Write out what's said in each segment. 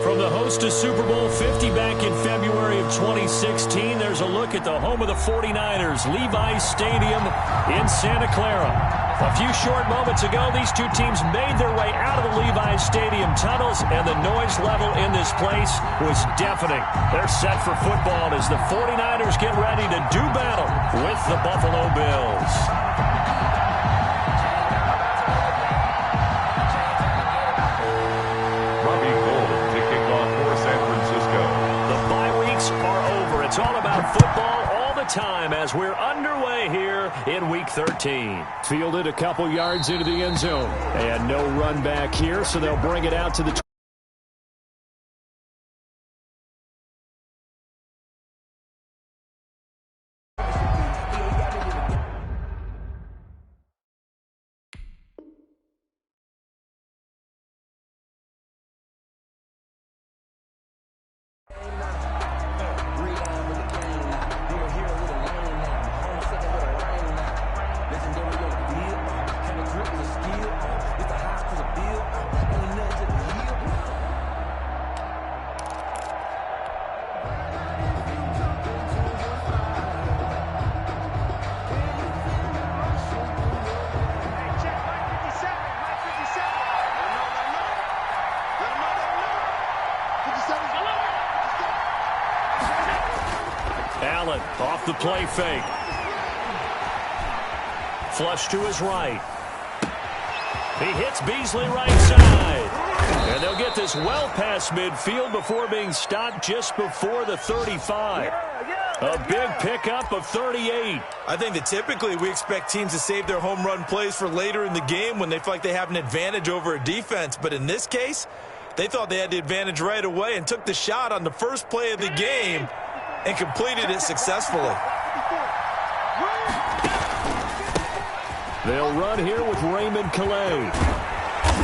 From the host to Super Bowl 50 back in February of 2016, there's a look at the home of the 49ers, Levi's Stadium in Santa Clara. A few short moments ago, these two teams made their way out of the Levi's Stadium tunnels, and the noise level in this place was deafening. They're set for football as the 49ers get ready to do battle with the Buffalo Bills. It's all about football all the time as we're underway here in Week 13. Fielded a couple yards into the end zone. And no run back here, so they'll bring it out to the Allen off the play fake. Flush to his right. He hits Beasley right side. And they'll get this well past midfield before being stopped just before the 35. A big pickup of 38. I think that typically we expect teams to save their home run plays for later in the game when they feel like they have an advantage over a defense. But in this case, they thought they had the advantage right away and took the shot on the first play of the game and completed it successfully. They'll run here with Raymond Calais.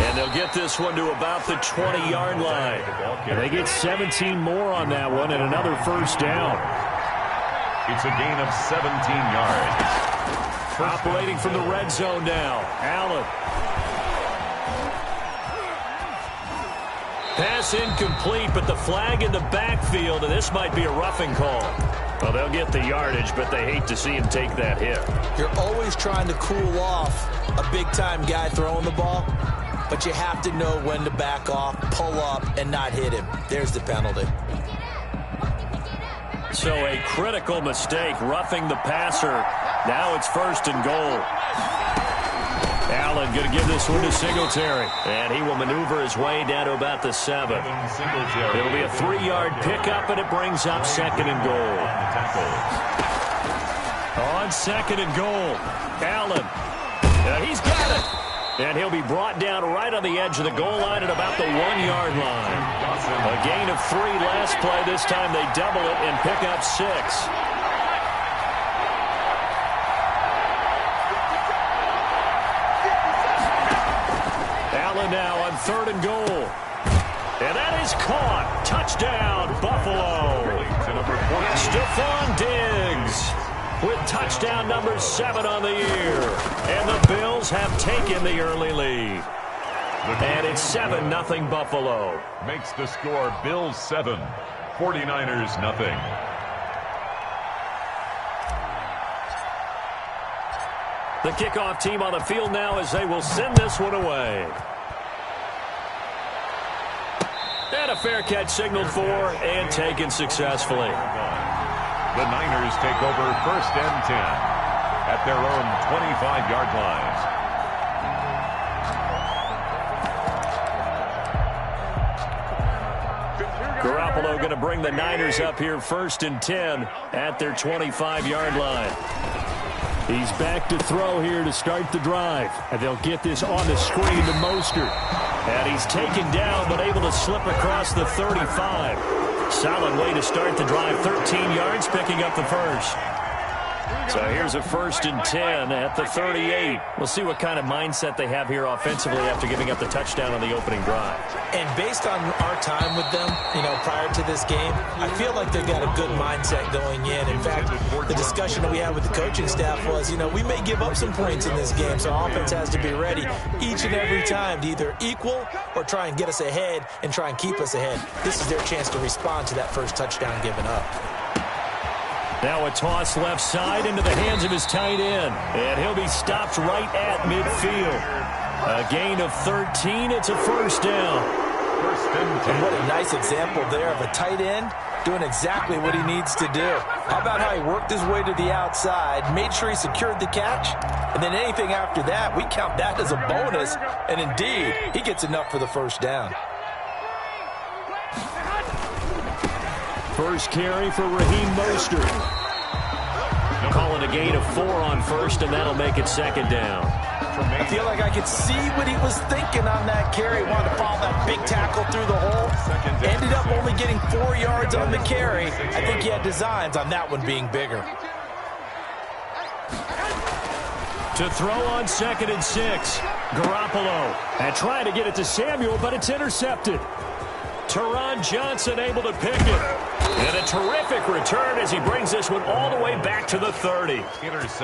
And they'll get this one to about the 20-yard line. And they get 17 more on that one and another first down. It's a gain of 17 yards. Operating from the red zone now. Allen. Pass incomplete, but the flag in the backfield, and this might be a roughing call. Well, they'll get the yardage, but they hate to see him take that hit. You're always trying to cool off a big-time guy throwing the ball, but you have to know when to back off, pull up, and not hit him. There's the penalty. So a critical mistake, roughing the passer. Now it's first and goal. Allen going to give this one to Singletary. And he will maneuver his way down to about the 7. It'll be a 3-yard pickup, and it brings up second and goal. On second and goal, Allen. He's got it. And he'll be brought down right on the edge of the goal line at about the 1-yard line. A gain of 3 last play. This time they double it and pick up 6. Allen now on third and goal. And that is caught. Touchdown, Buffalo. Stephon Diggs with touchdown number 7 on the year. And the Bills have taken the early lead. And it's 7-0 Buffalo. Makes the score Bills 7, 49ers nothing. The kickoff team on the field now as they will send this one away. And a fair catch signaled for and taken successfully. The Niners take over first and 10 at their own 25-yard line. Garoppolo going to bring the Niners up here first and 10 at their 25-yard line. He's back to throw here to start the drive. And they'll get this on the screen to Mostert. And he's taken down but able to slip across the 35. Solid way to start the drive. 13 yards, picking up the first. So here's a 1st and 10 at the 38. We'll see what kind of mindset they have here offensively after giving up the touchdown on the opening drive. And based on our time with them, prior to this game, I feel like they've got a good mindset going in. In fact, the discussion that we had with the coaching staff was, we may give up some points in this game, so offense has to be ready each and every time to either equal or try and get us ahead and try and keep us ahead. This is their chance to respond to that first touchdown given up. Now a toss left side into the hands of his tight end. And he'll be stopped right at midfield. A gain of 13. It's a 1st down. And what a nice example there of a tight end doing exactly what he needs to do. How about how he worked his way to the outside, made sure he secured the catch, and then anything after that, we count that as a bonus. And indeed, he gets enough for the 1st down. First carry for Raheem Mostert. Calling a gain of 4 on 1st, and that'll make it 2nd down. I feel like I could see what he was thinking on that carry. Wanted to follow that big tackle through the hole. Ended up only getting 4 yards on the carry. I think he had designs on that one being bigger. To throw on 2nd and 6. Garoppolo. And trying to get it to Samuel, but it's intercepted. Teron Johnson able to pick it. And a terrific return as he brings this one all the way back to the 30.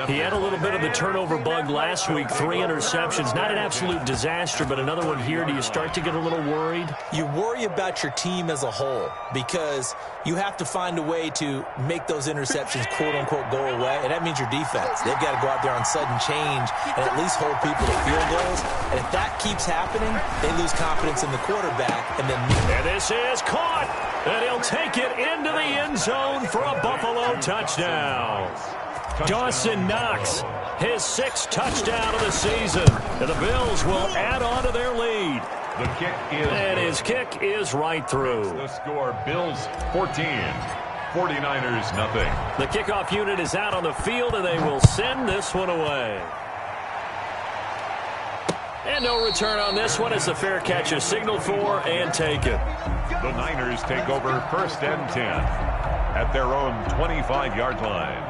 He had a little bit of the turnover bug last week. 3 interceptions. Not an absolute disaster, but another one here. Do you start to get a little worried? You worry about your team as a whole because you have to find a way to make those interceptions, quote-unquote, go away. And that means your defense. They've got to go out there on sudden change and at least hold people to field goals. And if that keeps happening, they lose confidence in the quarterback. And this is caught. And he'll take it into the end zone for a Buffalo touchdown. Dawson Knox, his 6th touchdown of the season. And the Bills will add on to their lead. The kick is and his kick is right through. The score, Bills 14, 49ers nothing. The kickoff unit is out on the field, and they will send this one away. And no return on this one as the fair catch is signaled for and taken. The Niners take over 1st and 10 at their own 25-yard line.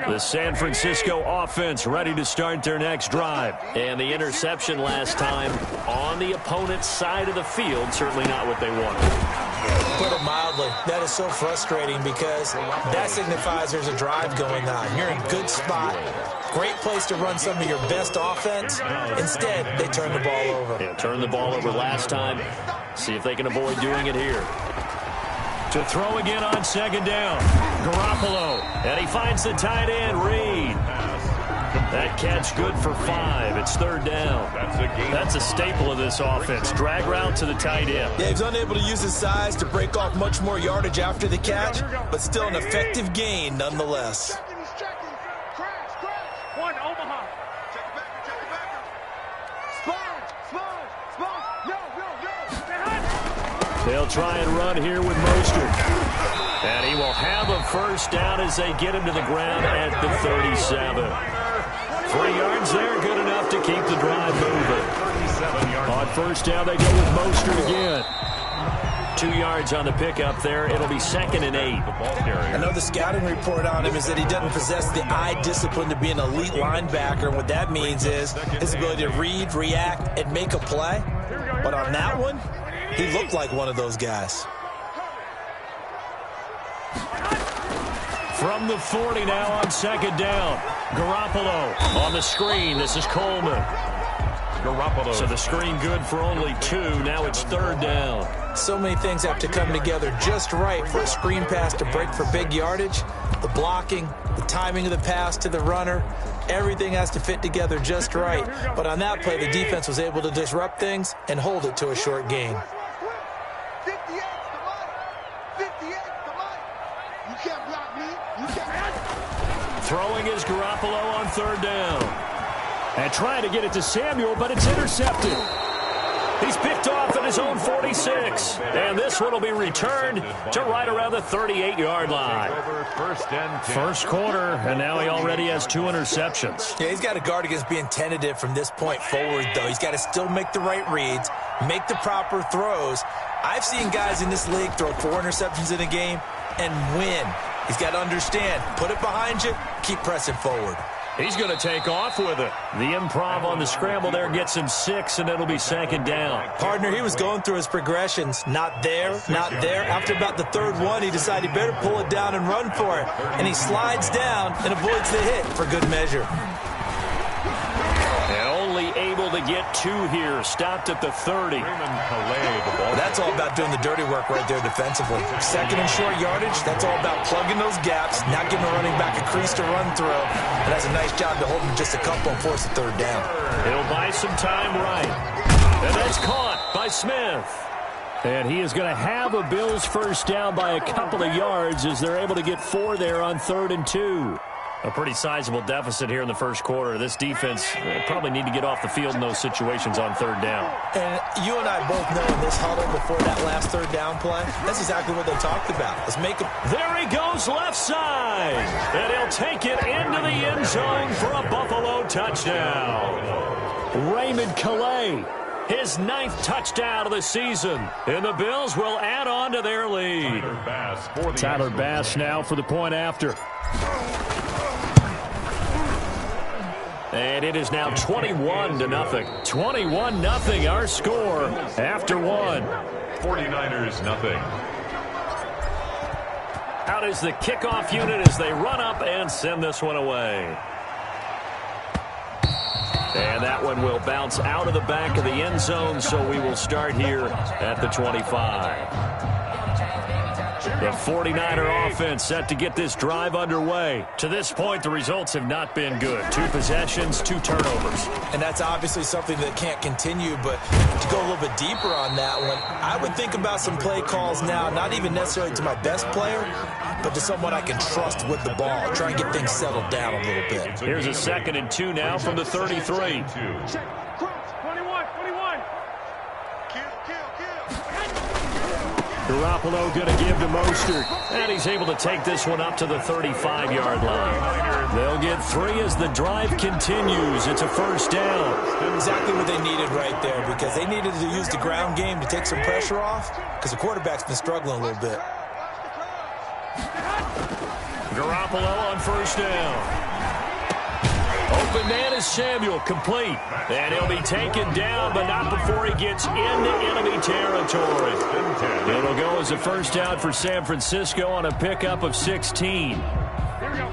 The San Francisco offense ready to start their next drive. And the interception last time on the opponent's side of the field, certainly not what they wanted. Put it mildly, that is so frustrating because that signifies there's a drive going on. You're in a good spot. Great place to run some of your best offense. Instead, they turn the ball over. Yeah, turned the ball over last time. See if they can avoid doing it here. To throw again on 2nd down. Garoppolo. And he finds the tight end, Reed. That catch good for 5. It's 3rd down. That's a staple of this offense. Drag route to the tight end. Yeah, he's unable to use his size to break off much more yardage after the catch, but still an effective gain nonetheless. They'll try and run here with Mostert. And he will have a 1st down as they get him to the ground at the 37. 3 yards there, good enough to keep the drive moving. On 1st down, they go with Mostert again. 2 yards on the pickup there. It'll be 2nd and 8. I know the scouting report on him is that he doesn't possess the eye discipline to be an elite linebacker. And what that means is his ability to read, react, and make a play. But on that one, he looked like one of those guys. From the 40 now on 2nd down. Garoppolo on the screen. This is Coleman. Garoppolo. So the screen good for only 2. Now it's 3rd down. So many things have to come together just right for a screen pass to break for big yardage. The blocking, the timing of the pass to the runner, everything has to fit together just right. But on that play, the defense was able to disrupt things and hold it to a short gain. Throwing is Garoppolo on 3rd down. And trying to get it to Samuel, but it's intercepted. He's picked off at his own 46. And this one will be returned to right around the 38-yard line. First quarter, and now he already has 2 interceptions. Yeah, he's got to guard against being tentative from this point forward, though. He's got to still make the right reads, make the proper throws. I've seen guys in this league throw 4 interceptions in a game and win. He's got to understand, put it behind you, keep pressing forward. He's going to take off with it. The improv on the scramble there gets him 6, and it'll be 2nd down. Partner, he was going through his progressions. Not there, not there. After about the 3rd one, he decided he better pull it down and run for it. And he slides down and avoids the hit for good measure. And only able to get 2 here. Stopped at the 30. That's all about doing the dirty work right there defensively. 2nd and short yardage, that's all about plugging those gaps, not giving a running back a crease to run through. And that's a nice job to hold him just a couple and force a 3rd down. He'll buy some time right. And that's caught by Smith. And he is going to have a Bills first down by a couple of yards as they're able to get 4 there on 3rd and 2. A pretty sizable deficit here in the first quarter. This defense probably need to get off the field in those situations on 3rd down. And you and I both know in this huddle before that last 3rd down play, that's exactly what they talked about. Let's make him. There he goes left side. And he'll take it into the end zone for a Buffalo touchdown. Raymond Calais, his 9th touchdown of the season. And the Bills will add on to their lead. Tyler Bass now for the point after. And it is now 21-0. 21-0 our score after 1. 49ers nothing. Out is the kickoff unit as they run up and send this one away. And that one will bounce out of the back of the end zone, so we will start here at the 25. The 49er offense set to get this drive underway. To this point, the results have not been good. 2 possessions, 2 turnovers. And that's obviously something that can't continue, but to go a little bit deeper on that one, I would think about some play calls now, not even necessarily to my best player, but to someone I can trust with the ball. Try and get things settled down a little bit. Here's a 2nd and 2 now from the 33. Garoppolo going to give to Mostert. And he's able to take this one up to the 35-yard line. They'll get 3 as the drive continues. It's a first down. Exactly what they needed right there, because they needed to use the ground game to take some pressure off, because the quarterback's been struggling a little bit. Garoppolo on first down. Open man is Samuel, complete. And he'll be taken down, but not before he gets into enemy territory. It'll go as a first down for San Francisco on a pickup of 16. Here we go.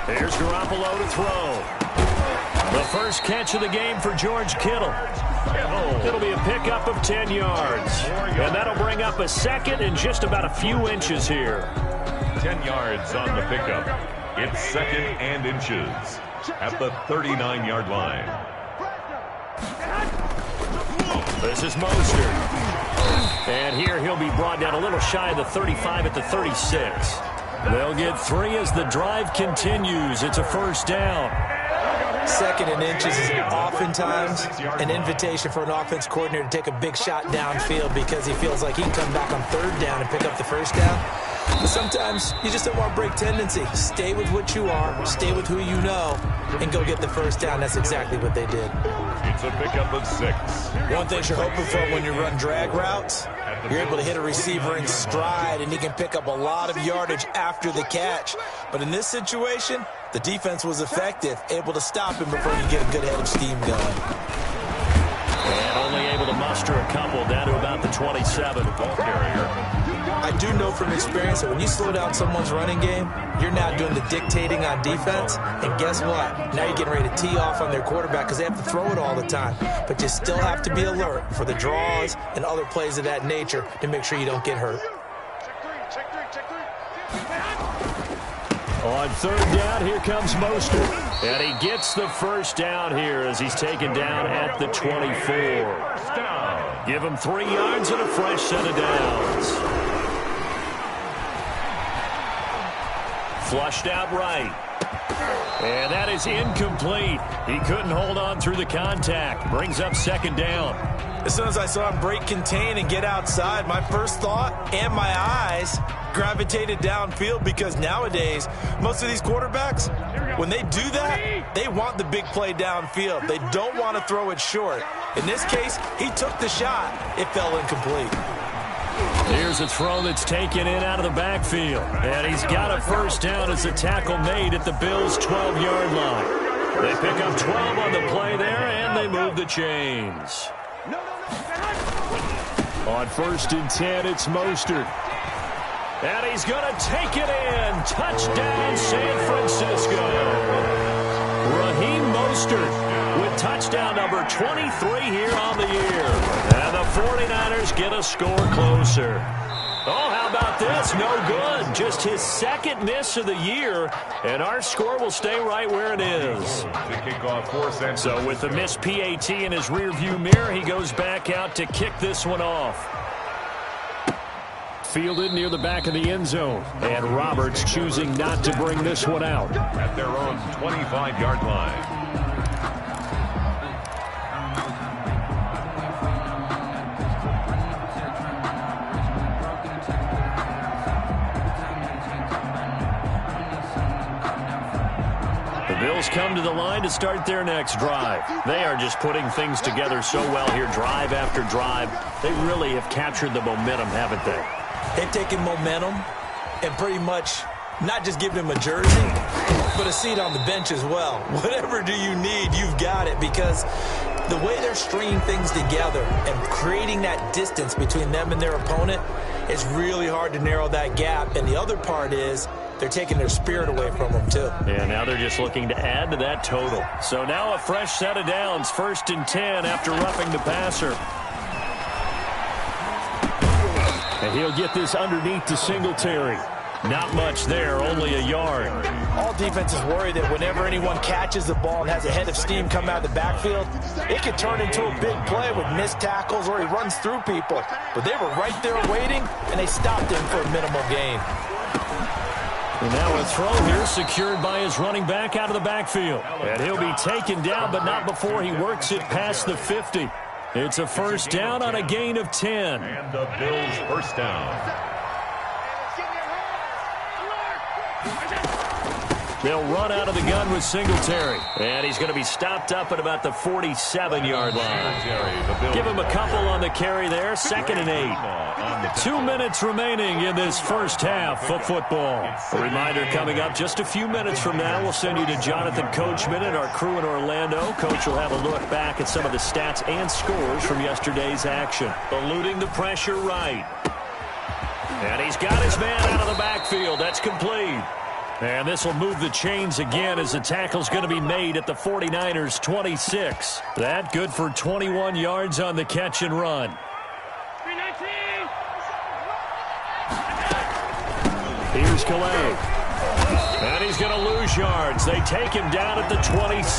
There's Garoppolo to throw. The first catch of the game for George Kittle. It'll be a pickup of 10 yards. And that'll bring up a 2nd and just about a few inches here. 10 yards on the pickup. It's 2nd and inches at the 39-yard line. This is Mostert. And here he'll be brought down a little shy of the 35 at the 36. They'll get 3 as the drive continues. It's a first down. 2nd and inches is oftentimes an invitation for an offense coordinator to take a big shot downfield because he feels like he can come back on 3rd down and pick up the first down. But sometimes you just don't want to break tendency. Stay with what you are, stay with who you know, and go get the first down. That's exactly what they did. It's a pickup of 6. One thing you're hoping for when you run drag routes, you're able to hit a receiver in stride, and he can pick up a lot of yardage after the catch. But in this situation, the defense was effective, able to stop him before you get a good head of steam going. And only able to muster a couple down to about the 27. I do know from experience that when you slow down someone's running game, you're now doing the dictating on defense. And guess what? Now you're getting ready to tee off on their quarterback because they have to throw it all the time. But you still have to be alert for the draws and other plays of that nature to make sure you don't get hurt. On 3rd down, here comes Mostert. And he gets the first down here as he's taken down at the 24. Give him 3 yards and a fresh set of downs. Flushed out right. And that is incomplete. He couldn't hold on through the contact. Brings up second down. As soon as I saw him break contain and get outside, my first thought and my eyes gravitated downfield, because nowadays, most of these quarterbacks, when they do that, they want the big play downfield. They don't want to throw it short. In this case, he took the shot. It fell incomplete. Here's a throw that's taken in out of the backfield. And he's got a first down as the tackle made at the Bills' 12-yard line. They pick up 12 on the play there, and they move the chains. On 1st and 10, it's Mostert. And he's going to take it in. Touchdown, San Francisco. Raheem Mostert with touchdown number 23 here on the year. And the 49ers get a score closer. Oh, how about this? No good. Just his second miss of the year, and our score will stay right where it is. So with the missed PAT in his rearview mirror, he goes back out to kick this one off. Fielded near the back of the end zone. And Roberts choosing not to bring this one out. At their own 25-yard line. Bills come to the line to start their next drive. They are just putting things together so well here, drive after drive. They really have captured the momentum, haven't they? They've taken momentum and pretty much not just given him a jersey, but a seat on the bench as well. Whatever do you need, you've got it, because the way they're stringing things together and creating that distance between them and their opponent, it's really hard to narrow that gap. And the other part is they're taking their spirit away from them, too. Yeah, now they're just looking to add to that total. So now a fresh set of downs, 1st and 10 after roughing the passer. And he'll get this underneath to Singletary. Not much there, only a yard. All defenses worry that whenever anyone catches the ball and has a head of steam come out of the backfield, it could turn into a big play with missed tackles or he runs through people. But they were right there waiting, and they stopped him for a minimal gain. And now a throw here secured by his running back out of the backfield. And he'll be taken down, but not before he works it past the 50. It's a first down on a gain of 10. And the Bills first down. They'll run out of the gun with Singletary. And he's going to be stopped up at about the 47-yard line. Give him a couple on the carry there, 2nd and 8. 2 minutes remaining in this first half of football. A reminder coming up just a few minutes from now, we'll send you to Jonathan Coachman and our crew in Orlando. Coach will have a look back at some of the stats and scores from yesterday's action. Eluding the pressure right. And he's got his man out of the backfield. That's complete. And this will move the chains again as the tackle's going to be made at the 49ers' 26. That good for 21 yards on the catch and run. Here's Calais. And he's going to lose yards. They take him down at the 26.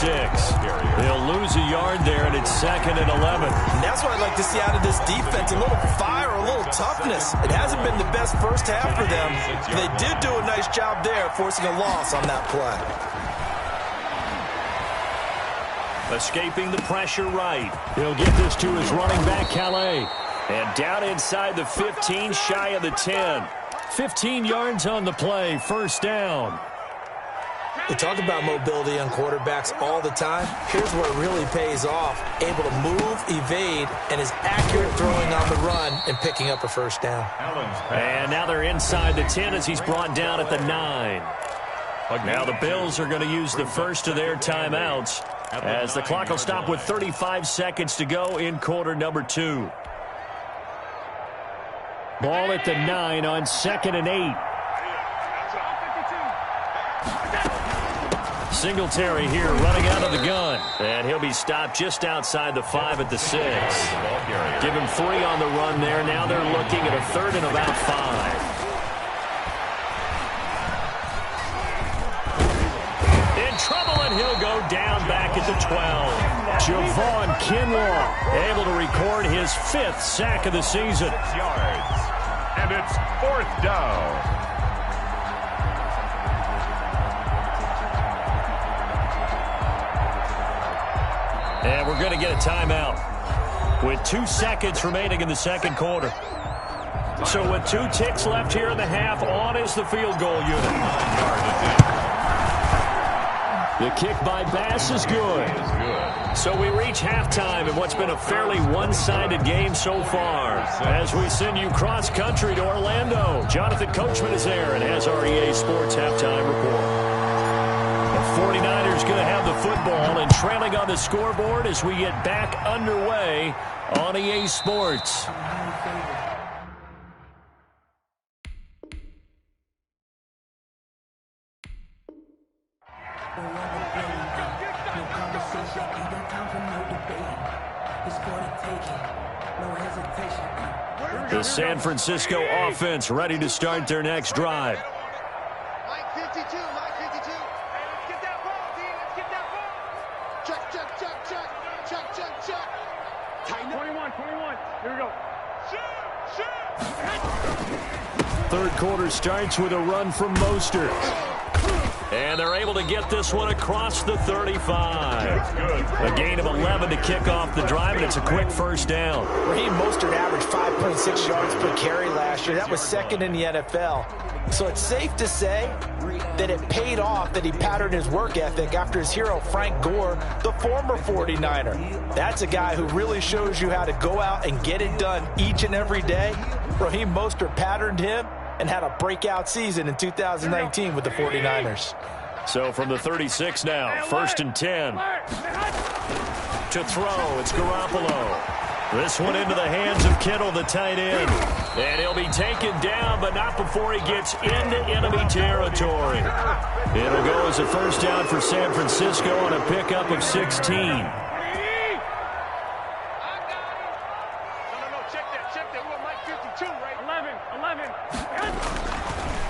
They'll lose a yard there, and it's 2nd and 11. And that's what I'd like to see out of this defense, a little fire, a little toughness. It hasn't been the best first half for them. They did do a nice job there, forcing a loss on that play. Escaping the pressure right. He'll get this to his running back, Calais. And down inside the 15, shy of the 10. 15 yards on the play, first down. We talk about mobility on quarterbacks all the time. Here's where it really pays off. Able to move, evade, and is accurate throwing on the run and picking up a first down. And now they're inside the 10 as he's brought down at the 9. Now the Bills are going to use the first of their timeouts as the clock will stop with 35 seconds to go in quarter number 2. Ball at the 9 on 2nd and 8. Singletary here running out of the gun. And he'll be stopped just outside the 5 at the 6. Give him 3 on the run there. Now they're looking at a 3rd and about 5. In trouble, and he'll go down back at the 12. Javon Kinlaw able to record his 5th sack of the season. 6 yards. And it's 4th down. we're going to get a timeout with 2 seconds remaining in the second quarter. So with 2 ticks left here in the half, on is the field goal unit. The kick by Bass is good. So we reach halftime in what's been a fairly one-sided game so far. As we send you cross-country to Orlando, Jonathan Coachman is there and has our EA Sports halftime report. The 49ers going to have the football and trailing on the scoreboard as we get back underway on EA Sports. The San Francisco offense ready to start their next drive. Mike 52, Mike 52. Hey, let's get that ball, D. Let's get that ball. Check, check, check, check. Check, check, check. Tighten 21, 21. Here we go. Shoot, shoot. Third quarter starts with a run from Mostert. And they're able to get this one across the 35. A gain of 11 to kick off the drive, and it's a quick first down. Raheem Mostert averaged 5.6 yards per carry last year. That was second in the NFL. So it's safe to say that it paid off that he patterned his work ethic after his hero, Frank Gore, the former 49er. That's a guy who really shows you how to go out and get it done each and every day. Raheem Mostert patterned him and had a breakout season in 2019 with the 49ers. So from the 36 now, 1st and 10. To throw, it's Garoppolo. This one into the hands of Kittle, the tight end. And he'll be taken down, but not before he gets into enemy territory. It'll go as a first down for San Francisco on a pickup of 16.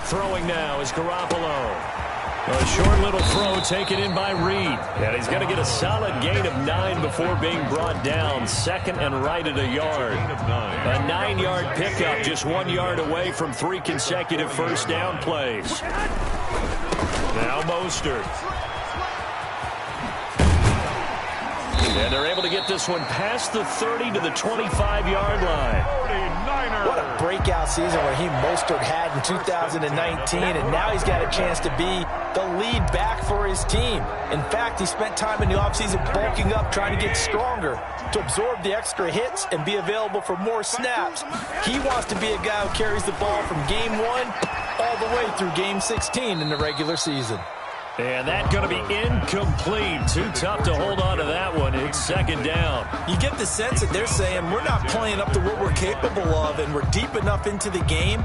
Throwing now is Garoppolo. A short little throw taken in by Reed. And he's going to get a solid gain of 9 before being brought down. Second and right at a yard. A 9-yard pickup, just 1 yard away from 3 consecutive first down plays. Now Mostert. And they're able to get this one past the 30 to the 25-yard line. What a breakout season Raheem Mostert had in 2019, and now he's got a chance to be the lead back for his team. In fact, he spent time in the offseason bulking up, trying to get stronger to absorb the extra hits and be available for more snaps. He wants to be a guy who carries the ball from game 1 all the way through game 16 in the regular season. And that's going to be incomplete. Too tough to hold on to that one. It's second down. You get the sense that they're saying we're not playing up to what we're capable of, and we're deep enough into the game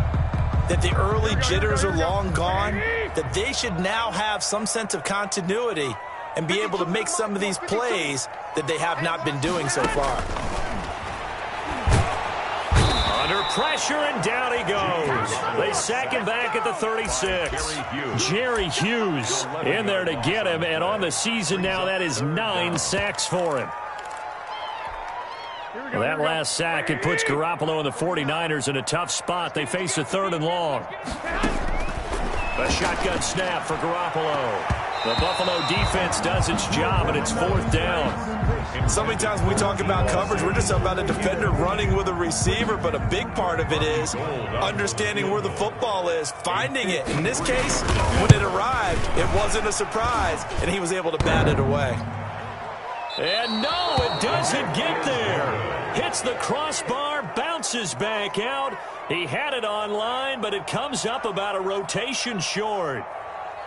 that the early jitters are long gone, that they should now have some sense of continuity and be able to make some of these plays that they have not been doing so far. Under pressure, and down he goes. They sack him back at the 36. Jerry Hughes in there to get him, and on the season now, that is 9 sacks for him. Well, that last sack, it puts Garoppolo and the 49ers in a tough spot. They face a 3rd and long. A shotgun snap for Garoppolo. The Buffalo defense does its job, and it's 4th down. So many times when we talk about coverage, we're just about a defender running with a receiver, but a big part of it is understanding where the football is, finding it. In this case, when it arrived, it wasn't a surprise, and he was able to bat it away. And no, it doesn't get there. Hits the crossbar, bounces back out. He had it on line, but it comes up about a rotation short.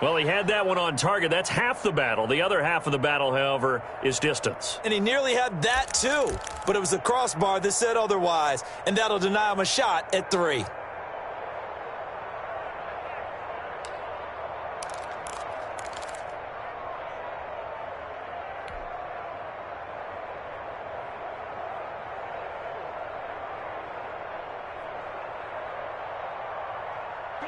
Well, he had that one on target. That's half the battle. The other half of the battle, however, is distance. And he nearly had that, too. But it was the crossbar that said otherwise, and that'll deny him a shot at 3.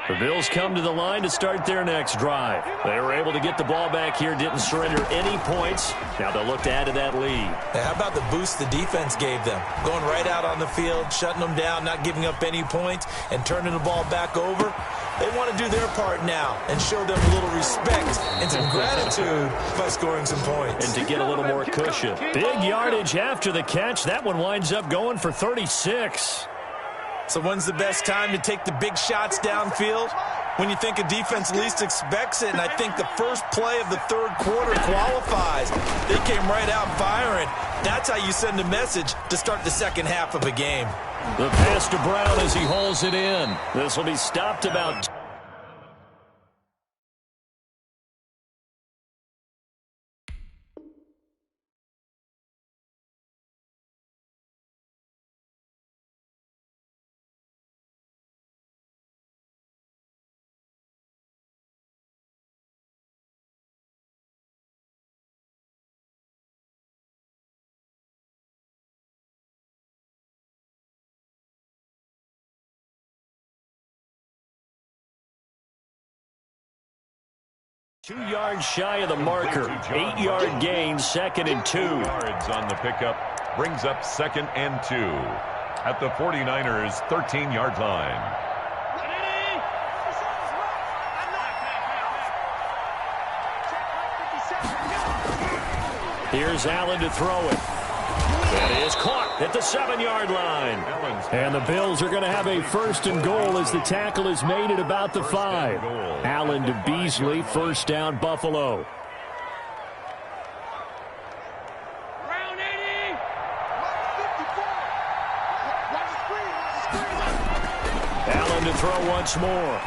The Bills come to the line to start their next drive. They were able to get the ball back here, didn't surrender any points. Now they'll look to add to that lead. Hey, how about the boost the defense gave them? Going right out on the field, shutting them down, not giving up any points, and turning the ball back over. They want to do their part now and show them a little respect and some gratitude by scoring some points. And to get a little more cushion. Big yardage after the catch. That one winds up going for 36. So when's the best time to take the big shots downfield? When you think a defense least expects it, and I think the first play of the third quarter qualifies. They came right out firing. That's how you send a message to start the second half of a game. The pass to Brown as he hauls it in. This will be stopped about 2 yards shy of the marker. 8-yard gain, 2nd and 2. Yards on the pickup brings up 2nd and 2 at the 49ers 13-yard line. Here's Allen to throw it. That is caught at the 7-yard line. And the Bills are going to have a 1st and goal as the tackle is made at about the 5. Allen to Beasley, 1st down, Buffalo. Allen to throw once more.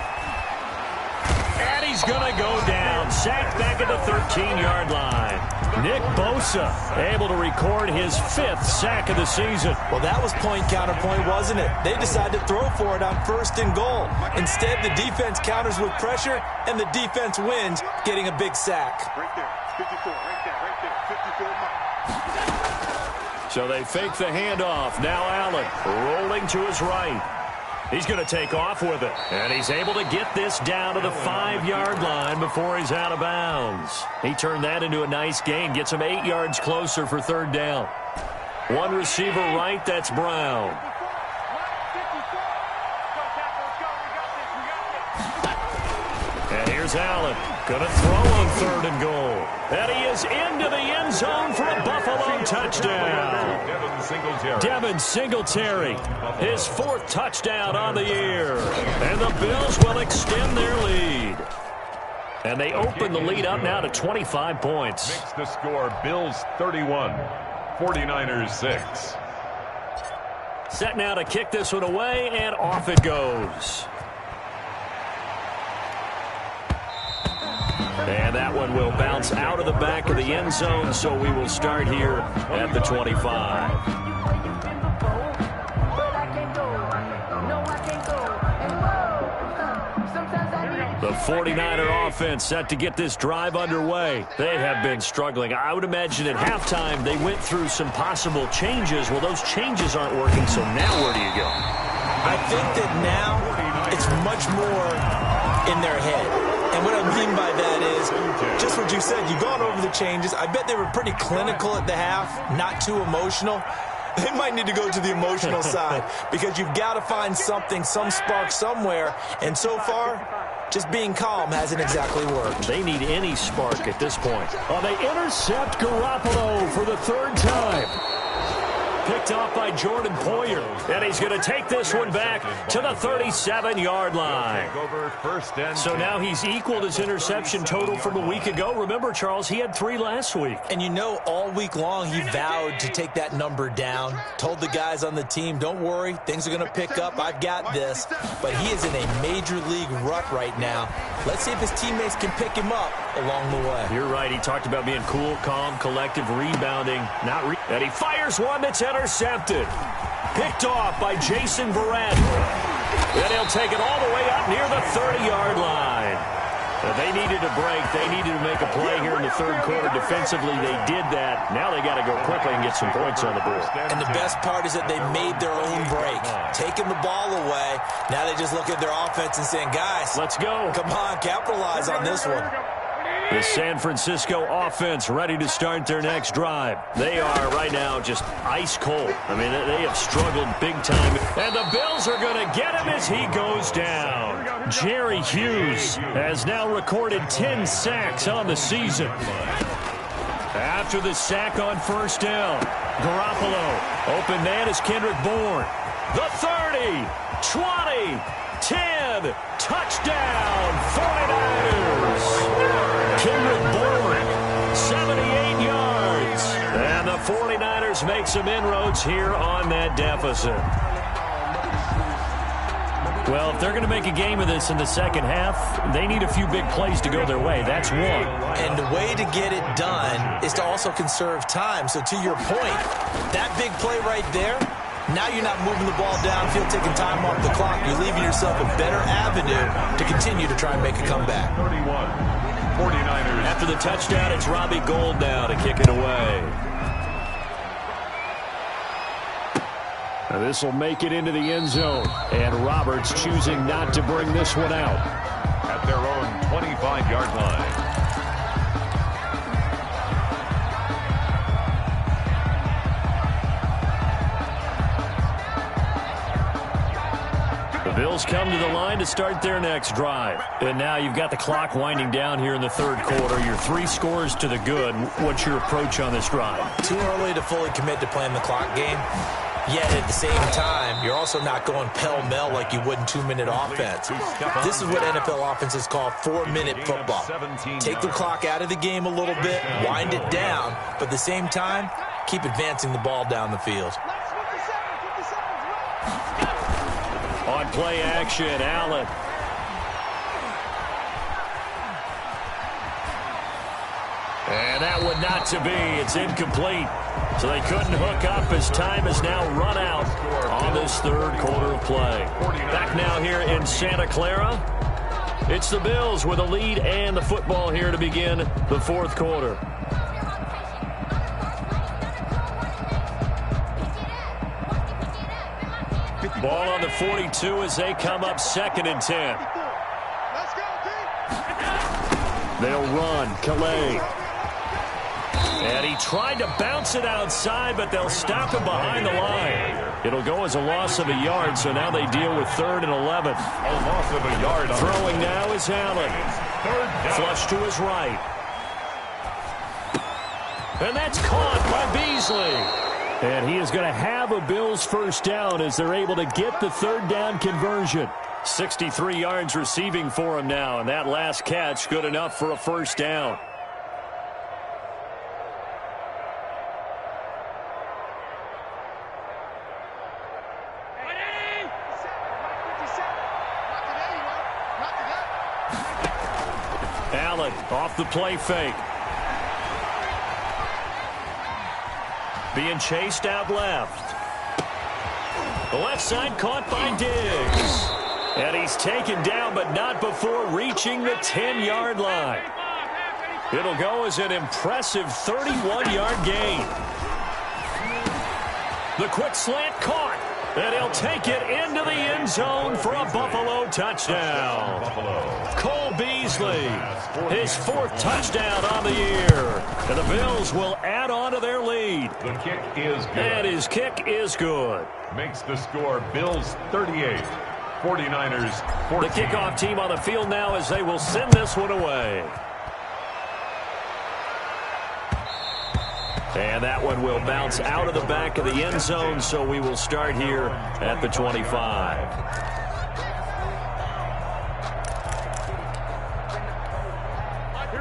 And he's going to go down. Sacked back at the 13-yard line. Nick Bosa able to record his 5th sack of the season. Well, that was point counterpoint, wasn't it? They decided to throw for it on 1st and goal. Instead, the defense counters with pressure, and the defense wins, getting a big sack. Right there, 54, right there, 54. So they fake the handoff. Now Allen rolling to his right. He's going to take off with it. And he's able to get this down to the 5-yard line before he's out of bounds. He turned that into a nice gain. Gets him 8 yards closer for 3rd down. One receiver right, that's Brown. And here's Allen. Going to throw on 3rd and goal. And he is into the end zone for a Buffalo touchdown. Devin Singletary, his 4th touchdown on the year. And the Bills will extend their lead. And they open the lead up now to 25 points. Makes the score Bills 31, 49ers 6. Set now to kick this one away, and off it goes. And that one will bounce out of the back of the end zone, so we will start here at the 25. The 49er offense set to get this drive underway. They have been struggling. I would imagine at halftime they went through some possible changes. Well, those changes aren't working, so now where do you go? I think that now it's much more in their head. And what I mean by that is, just what you said, you've gone over the changes. I bet they were pretty clinical at the half, not too emotional. They might need to go to the emotional side because you've got to find something, some spark somewhere. And so far, just being calm hasn't exactly worked. They need any spark at this point. Oh, they intercept Garoppolo for the 3rd time. Picked off by Jordan Poyer. And he's going to take this one back to the 37-yard line. So now he's equaled his interception total from a week ago. Remember, Charles, he had 3 last week. And you know, all week long he vowed to take that number down. Told the guys on the team, don't worry, things are going to pick up. I've got this. But he is in a major league rut right now. Let's see if his teammates can pick him up along the way. You're right. He talked about being cool, calm, collective, rebounding. And he fires one that's intercepted. Picked off by Jason Verrett. And he'll take it all the way up near the 30-yard line. They needed a break. They needed to make a play here in the 3rd quarter. Defensively, they did that. Now they got to go quickly and get some points on the board. And the best part is that they made their own break. Taking the ball away. Now they just look at their offense and saying, guys, let's go. Come on, capitalize on this one. The San Francisco offense ready to start their next drive. They are right now just ice cold. I mean, they have struggled big time. And the Bills are going to get him as he goes down. Jerry Hughes has now recorded 10 sacks on the season. After the sack on first down, Garoppolo. Open man is Kendrick Bourne. The 30, 20, 10, touchdown, 49ers. Kendrick Bourne, 78 yards. And the 49ers make some inroads here on that deficit. Well, if they're going to make a game of this in the second half, they need a few big plays to go their way. That's one. And the way to get it done is to also conserve time. So to your point, that big play right there, now you're not moving the ball downfield, taking time off the clock. You're leaving yourself a better avenue to continue to try and make a comeback. 31, 49ers. After the touchdown, it's Robbie Gould now to kick it away. This will make it into the end zone. And Roberts choosing not to bring this one out. At their own 25-yard line. The Bills come to the line to start their next drive. And now you've got the clock winding down here in the third quarter. You're 3 scores to the good. What's your approach on this drive? Too early to fully commit to playing the clock game. Yet at the same time, you're also not going pell-mell like you would in 2-minute offense. This is what NFL offenses call 4-minute football. Take the clock out of the game a little bit, wind it down, but at the same time, keep advancing the ball down the field. On play action, Allen. And that one not to be. It's incomplete. So they couldn't hook up as time has now run out on this third quarter of play. Back now here in Santa Clara. It's the Bills with a lead and the football here to begin the fourth quarter. Ball on the 42 as they come up 2nd and 10. They'll run. Calais. And he tried to bounce it outside, but they'll stop him behind the line. It'll go as a loss of a yard, so now they deal with 3rd and 11. A loss of a yard. Throwing now is Allen. Flush to his right. And that's caught by Beasley. And he is going to have a Bills first down as they're able to get the 3rd down conversion. 63 yards receiving for him now, and that last catch good enough for a first down. Allen off the play fake. Being chased out left. The left side caught by Diggs. And he's taken down, but not before reaching the 10-yard line. It'll go as an impressive 31-yard gain. The quick slant caught. And he'll take it into the end zone for a Buffalo touchdown. Cole Beasley, his 4th touchdown on the year. And the Bills will add on to their lead. The kick is good. And his kick is good. Makes the score Bills 38, 49ers 14. The kickoff team on the field now as they will send this one away. And that one will bounce out of the back of the end zone, so we will start here at the 25.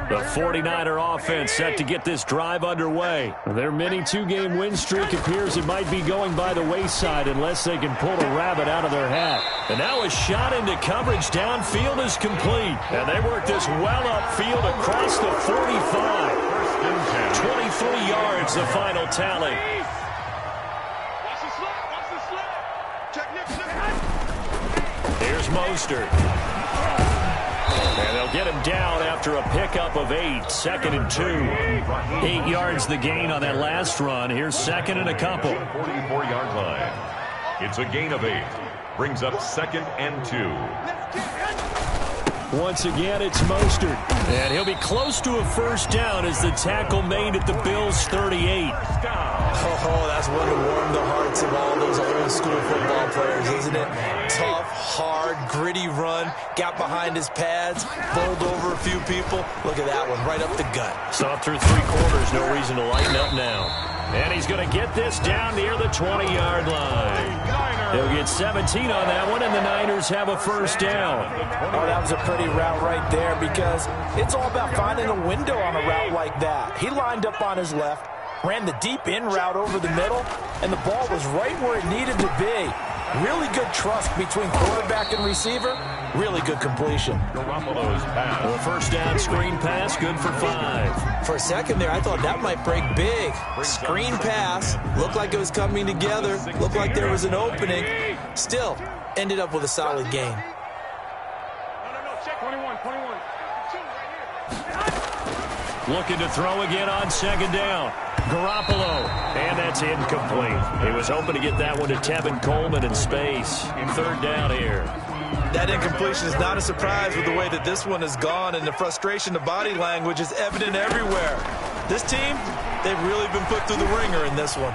The 49er offense set to get this drive underway. Their mini 2-game win streak appears it might be going by the wayside unless they can pull a rabbit out of their hat. And now a shot into coverage downfield is complete. And they work this well upfield across the 45. 23 yards, the final tally. Here's Mostert. And they'll get him down after a pickup of 8. 2nd and 2. 8 yards the gain on that last run. Here's 2nd and a couple. 44-yard line. It's a gain of 8. Brings up 2nd and 2. Once again, it's Mostert. And he'll be close to a first down as the tackle made at the Bills' 38. Oh, that's one to warm the hearts of all those old school football players, isn't it? tough, hard, gritty run. Got behind his pads, bowled over a few people. Look at that one, right up the gut. So through 3 quarters, no reason to lighten up now. And he's going to get this down near the 20-yard line. He'll get 17 on that one, and the Niners have a first down. Oh, that was a pretty route right there because it's all about finding a window on a route like that. He lined up on his left, ran the deep in route over the middle, and the ball was right where it needed to be. Really good trust between quarterback and receiver. Really good completion. The first down screen pass, good for 5. For a second there, I thought that might break big. Screen pass, looked like it was coming together, looked like there was an opening. Still, ended up with a solid gain. Check 21. Looking to throw again on second down. Garoppolo, and that's incomplete. He was hoping to get that one to Tevin Coleman in space. Third down here. That incompletion is not a surprise with the way that this one has gone, and the frustration, the body language is evident everywhere. This team, they've really been put through the ringer in this one.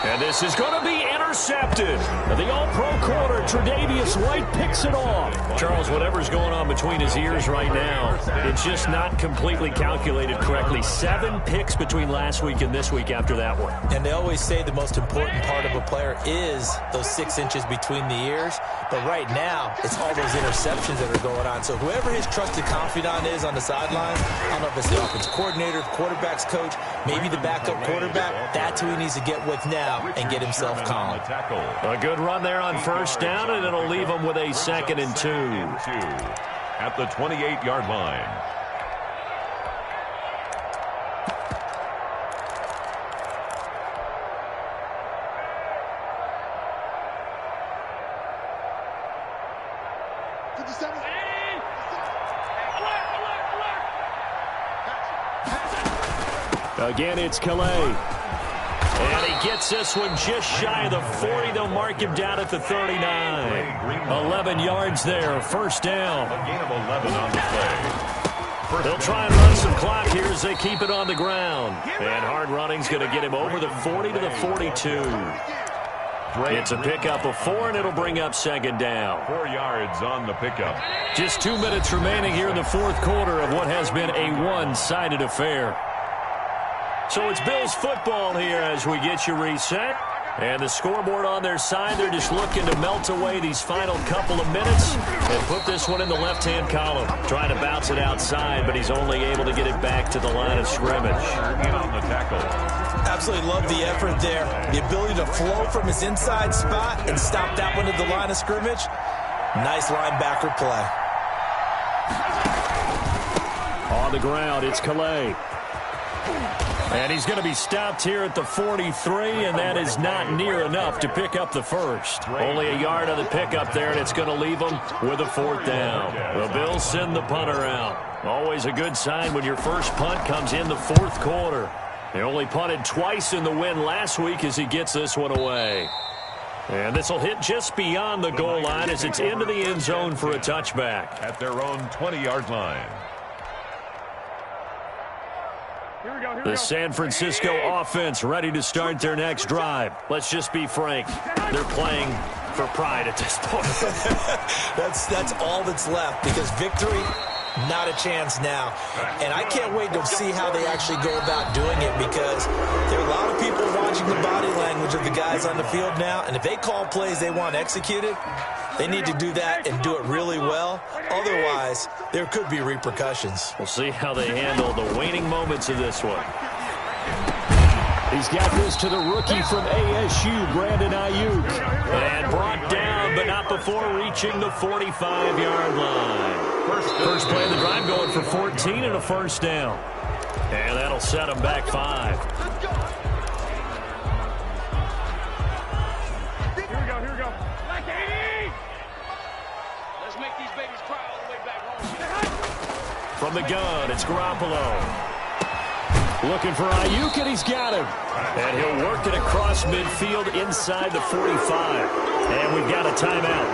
And this is going to be intercepted. The all-pro corner, Tre'Davious White, picks it off. Charles, whatever's going on between his ears right now, it's just not completely calculated correctly. 7 picks between last week and this week after that one. And they always say the most important part of a player is those 6 inches between the ears. But right now, it's all those interceptions that are going on. So whoever his trusted confidant is on the sidelines, I don't know if it's the offensive coordinator, quarterback's coach, maybe the backup quarterback, that's who he needs to get with now and get himself calm. A good run there on first down, and it'll leave him with a 2nd and 2. At the 28-yard line. Again, it's Calais. And he gets this one just shy of the 40. They'll mark him down at the 39. 11 yards there, first down. A gain of 11 on the play. They'll try and run some clock here as they keep it on the ground. And hard running's going to get him over the 40 to the 42. It's a pickup of 4, and it'll bring up second down. 4 yards on the pickup. Just 2 minutes remaining here in the fourth quarter of what has been a one-sided affair. So it's Bills football here as we get you reset. And the scoreboard on their side, they're just looking to melt away these final couple of minutes and put this one in the left-hand column. Trying to bounce it outside, but he's only able to get it back to the line of scrimmage. In on the tackle. Absolutely love the effort there. The ability to flow from his inside spot and stop that one at the line of scrimmage. Nice linebacker play. On the ground, it's Calais. And he's going to be stopped here at the 43, and that is not near enough to pick up the first. Only a yard on the pickup there, and it's going to leave him with a 4th down. The Bills send the punter out. Always a good sign when your first punt comes in the fourth quarter. They only punted twice in the win last week as he gets this one away. And this will hit just beyond the goal line as it's into the end zone for a touchback. At their own 20-yard line. The San Francisco offense ready to start their next drive. Let's just be frank. They're playing for pride at this point. That's all that's left because victory, not a chance now. And I can't wait to see how they actually go about doing it because there are a lot of people watching the body language of the guys on the field now. And if they call plays they want executed, they need to do that and do it really well. Otherwise, there could be repercussions. We'll see how they handle the waning moments of this one. He's got this to the rookie from ASU, Brandon Ayuk. And brought down, but not before reaching the 45-yard line. First play of the drive going for 14 and a first down. And that'll set him back 5. Here we go. Like 80! Let's make these babies cry all the way back home. From the gun, it's Garoppolo. Looking for Ayuk, and he's got him. And he'll work it across midfield inside the 45. And we've got a timeout.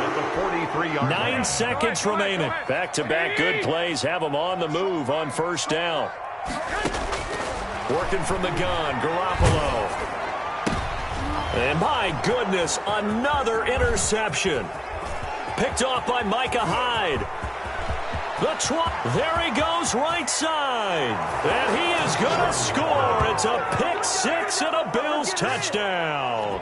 9 seconds remaining. Back-to-back good plays have them on the move on first down. Working from the gun, Garoppolo. And my goodness, another interception. Picked off by Micah Hyde. There he goes right side. And he is going to score. It's a pick six and a Bills touchdown.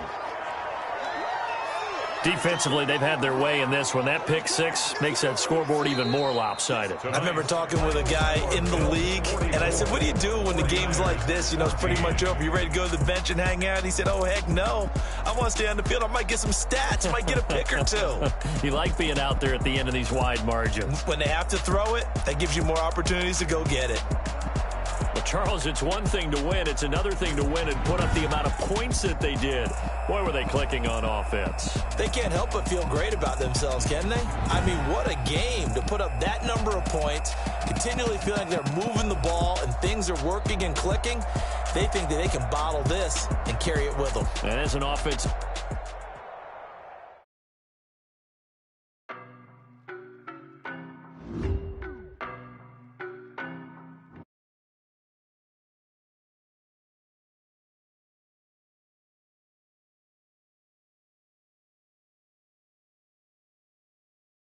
Defensively, they've had their way in this one. That pick six makes that scoreboard even more lopsided. I remember talking with a guy in the league, and I said, what do you do when the game's like this? You know, it's pretty much over. You ready to go to the bench and hang out? He said, oh, heck no. I want to stay on the field. I might get some stats. I might get a pick or two. You like being out there at the end of these wide margins. When they have to throw it, that gives you more opportunities to go get it. Well, Charles, it's one thing to win. It's another thing to win and put up the amount of points that they did. Boy, were they clicking on offense. They can't help but feel great about themselves, can they? I mean, what a game to put up that number of points, continually feeling like they're moving the ball and things are working and clicking. They think that they can bottle this and carry it with them. And as an offense,